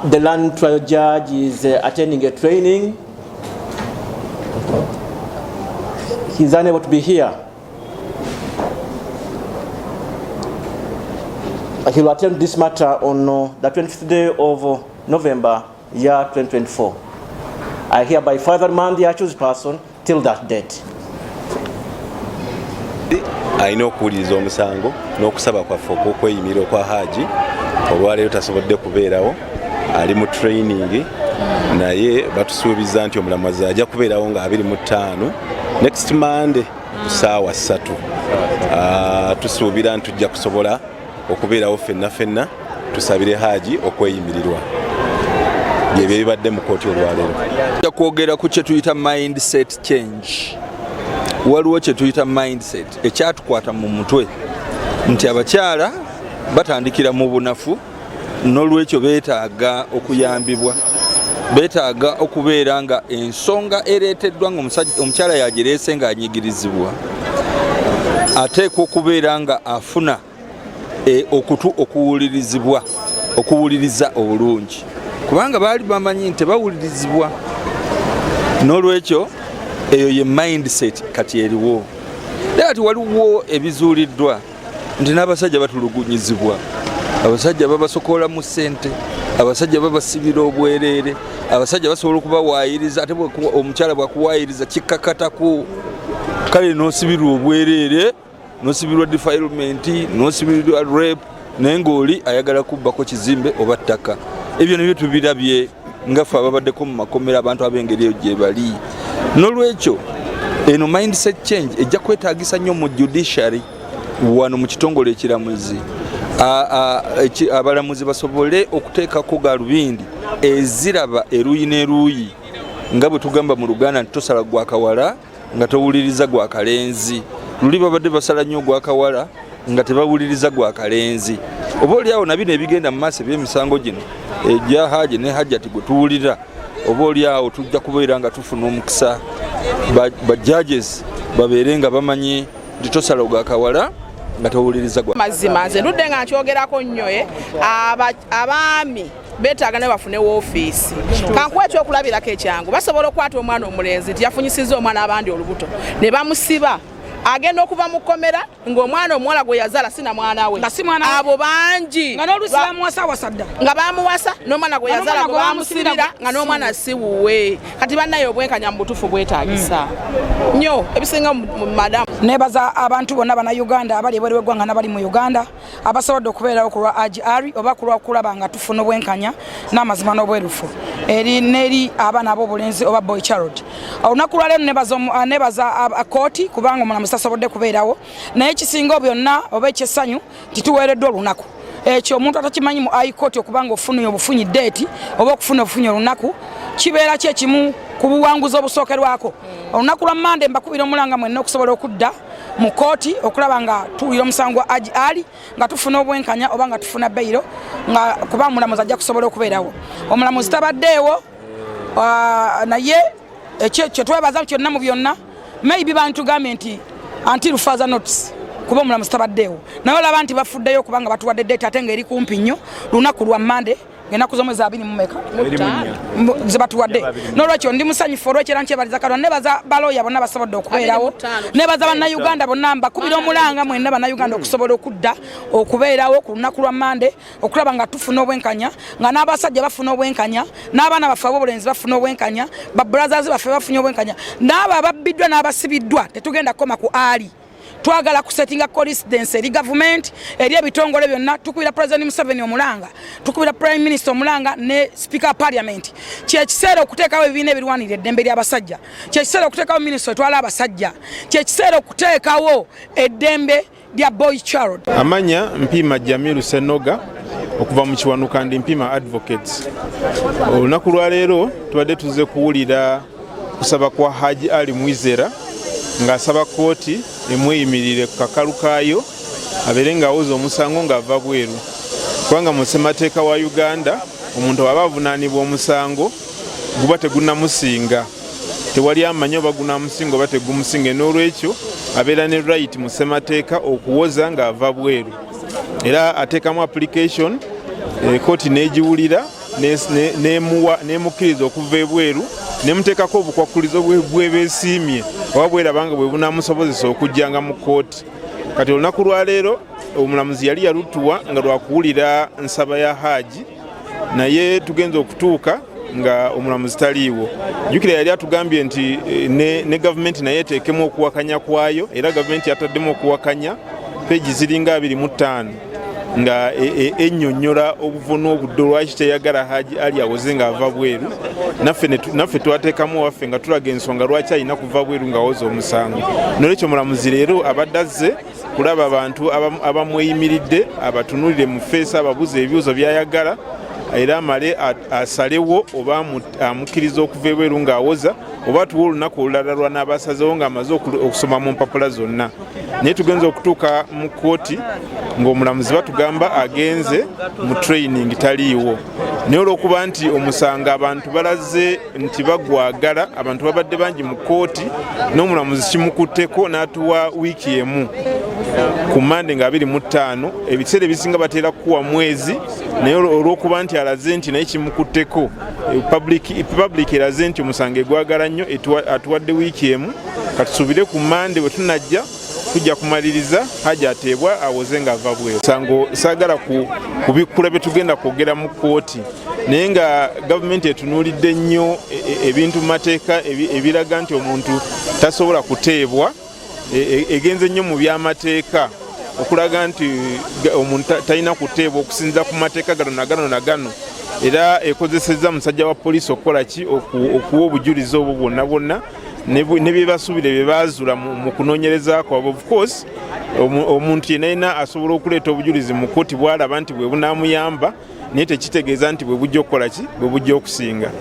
The land trial judge is attending a training. He's unable to be here. He will attend this matter on the 25th day of November, year 2024. I hereby further remand the accused person till that date. Alina okuwuliriza omusango n'okusaba kwaffe okw'okweyimira okwa Haji olwaleero tasobodde kubeerawo ali mu training naye batusuubiza nti omulamuzi ajja kubeerawo nga 25 next Monday ku ssaawa 3. Tusuubira nti tujja kusobola okubeerawo ffenna tusabire Haji okweyimirirwa byebyo bibadde mu kooti olwaleero. Tujja kwogera ku kye tuyita mindset change. Waliwo kye tuyita mindset ekyatukwata mu mutwe nti abakyala batandikira mu bunafu n'olwekyo beetaaga okuyambibwa, beetaaga okubeera nga ensonga ereeteddwa nga omukyala yagireese ng'anyigirizibwa ateekwa okubeera nga afuna okutu okuwulirizza obulungi kubanga baali bamanyi nti bawulirizibwa. N'olwekyo eyo ye mindset kati eriwo. Ati waliwo ebizuuliddwa nti n'abasajja batulugunyizibwa, abasajja babasokola mu ssente, abasajja babasibira obwereere, abasajja basobola okubawaayiriza ate omukyala bwakuwaayiriza kikkakatako kale n'osibirwa obwereere, n'osibirwa defilement, n'osibirwa rape naye ng'oli ayagala kubbako kizimbe oba ttaka. Ebyo nabyo tubirabye nga ffe ababaddeko mu makomera abantu ab'engeri eyo gye bali. N'olwekyo eno mindset change ejja kwetaagisa nnyo mu judiciary wano mu kitongole ekiramuzi. Abalamuzi basobole okuteekako galubindi eziraba eruuyi n'eruuyi nga bwe tugamba mu Luganda nti tosala gwa kawala nga towuliriza gwa kalenzi. Luli babadde basala nnyo gwa kawala nga tebawuliriza gwa kalenzi. Oba oliawo nabino ebigenda mu maaso eby'emisango gino egya Haji ne Hajjati gwe tuwulira, oba oliawo tujja kubeera nga tufuna omukisa ba judges babeere nga bamanyi nti tosala gwa kawala nga towuliriza gwa mazima. Nze ndudde nga nkyogerako nnyo abaami beetaaga ne bafune woofiisi. Kankuwa ekyokulabirako ekyangu, basobola okwata omwana omulenzi nti yafunyisizza omwana abandi olubuto ne bamusiba agenda okuva mu kkomera ng'omwana omuwala gwe yazaala sina mwana we. Abo bangi nga n'olusi bamuwasa wasadda nga bamuwasa n'omwana gwe yazaala gwe bamusibira nga n'omwana si wuwe. Kati bannaye obwenkanya mu butuufu bwetaagisa nnyo ebisinga mu madamu. Nebaza abantu bonna bana Uganda abali ebweru w'eggwanga n'abali mu Uganda abasobodde okubeerawo ku lwa AGR oba ku lwa kulaba nga tufuna obwenkanya n'amazima n'obwerufu eri abaana ab'obulenzi oba boy child. Olunaku lwa leero nebaza kooti kubanga omulamuzi tasobodde kubeerawo, naye kisinga byonna oba ekyessanyu nti tuweereddwa olunaku. Ekyo omuntu atakimanyi mu high court okubanga ofunye obufunyi date oba okufuna obufunyi olunaku kibeera kyekimu ku buwanguzi obusookerwako. Olunaku lwa Monday mbakubira omulanga mwenna okusobola okudda mu kooti okulaba nga tuwulira omusango gwa AGR nga tufuna obwenkanya oba nga tufuna beyiro nga kuba omulamuzi ajja kusobola okubeerawo. Omulamuzi tabaddeewo naye ekyo twebaza kyonna mu byonna maybe bantu tugambe nti until further notice kuba omulamuzi tabaddeewo naye olaba nti bafuddeyo kubanga batuwadde date ate nga eri kumpi nnyo lunaku lwa Monday ennaku z'omwezi 2 mu meka zebatuwadde n'olwekyo ndi musanyufu olwekyo era nkyebaliza Katonda nebaza baloya bonna basobodde okubeerawo nebaza bannayuganda bonna mbakubira omulanga mwenna bannayuganda okusobola okudda okubeerawo ku lunaku lwa Mande okulaba nga tufuna obwenkanya nga n'abasajja bafuna obwenkanya n'abaana baffe ab'obulenzi bafuna obwenkanya babulazazi baffe bafunye obwenkanya n'abo ababbiddwa n'abasibiddwa tetugenda kukoma ku ali twagala kusetinga coincidence eri government eri ebitongole byonna tukubira President Museveni omulanga tukubira Prime Minister omulanga ne Speaker Parliament kyekiseera okuteekawo ebibiina ebirwanira eddembe ly'abasajja kyekiseera okuteekawo Minister etwala abasajja kyekiseera okuteekawo eddembe lya Boy Child. Amanya Mpima Jamiru Senoga okuva mu kiwanuka ndi Mpima Advocates. Olunaku lwa leero tubadde tuze kuwulira kusaba kwa Haji Ali Mwizera ng'asaba kooti emweyimirire ku kakalu kaayo abeere ng'awoza omusango ng'ava bweru kubanga mu ssemateeka wa Uganda omuntu aba avunaanibwa omusango guba tegunnamusinga tewali amanyi oba gunamusinga oba tegumusinga n'olwekyo abeera ne right mu ssemateeka okuwoza ng'ava bweru era ateekamu application kooti n'egiwulira nemukkiriza okuva ebweru nemuteekako obukwakkulizo bwebeesiimye oba bwerabanga bwe bunamusobozesa okujjanga mu kooti kati olunaku lwa leero omulamuzi yali yalutuwa nga lwakuwulira nsaba ya Haji naye tugenza okutuuka nga omulamuzi taliiwo jjukira yali atugambye nti ne gavumenti naye eteekemu okuwakanya kwayo era gavumenti yataddemu okuwakanya peegi ziringa 25 nga ennyonnyola obuvunu obudde lwaki teyagala Haji Ali awoze ng'ava bweru naffe twateekamu waffe nga tulaga ensonga lwaki alina kuva bweru ng'awoza omusango n'olwekyo omulamuzi leero abadde azze kulaba abantu abamweyimiridde abatunulire mu feesi ababuze ebibuuzo by'ayagala era amale asalewo oba amukkiriza okuva ebweru ng'awoza oba tuwa olunaku olulala lwa n'abasazewo ng'amaze okusoma mu mpapula zonna naye tugenza okutuuka mu kooti ng'omulamuzi batugamba agenze mu training taliiwo naye olw'okuba nti omusango abantu balaze nti bagwagala abantu babadde bangi mu kooti n'omulamuzi kimukutteko n'atuwa wiiki emu ku Mande nga 25 ebiseera ebisinga bateera kuwa mwezi naye olw'okuba nti alaze nti naye kimukutteko public eraze nti omusango egwagala nnyo atuwadde wiiki emu katusuubire ku Mande bwe tunajja tujja kumaliriza Haji ateebwa awoze ng'ava bweru sango saagala kubikkula bye tugenda kwogera mu kooti naye nga gavumenti etunuulidde nnyo ebintu mu mateeka ebiraga nti omuntu tasobola kuteebwa egenze nnyo mu by'amateeka okulaga nti omuntu talina kuteebwa okusinza ku mateeka gano na gano era ekozesezza musajja wa poliisi okukola ki okuwa obujulizi obwo bwonna ne bye basuubira bye baazula mu kunoonyereza kwabwe. Of course omuntu yenna asobola okuleeta obujulizi mu kooti bw'alaba nti bwe bunaamuyamba naye tekitegeeza nti bwe bujja okukola ki bwe bujja okusinga.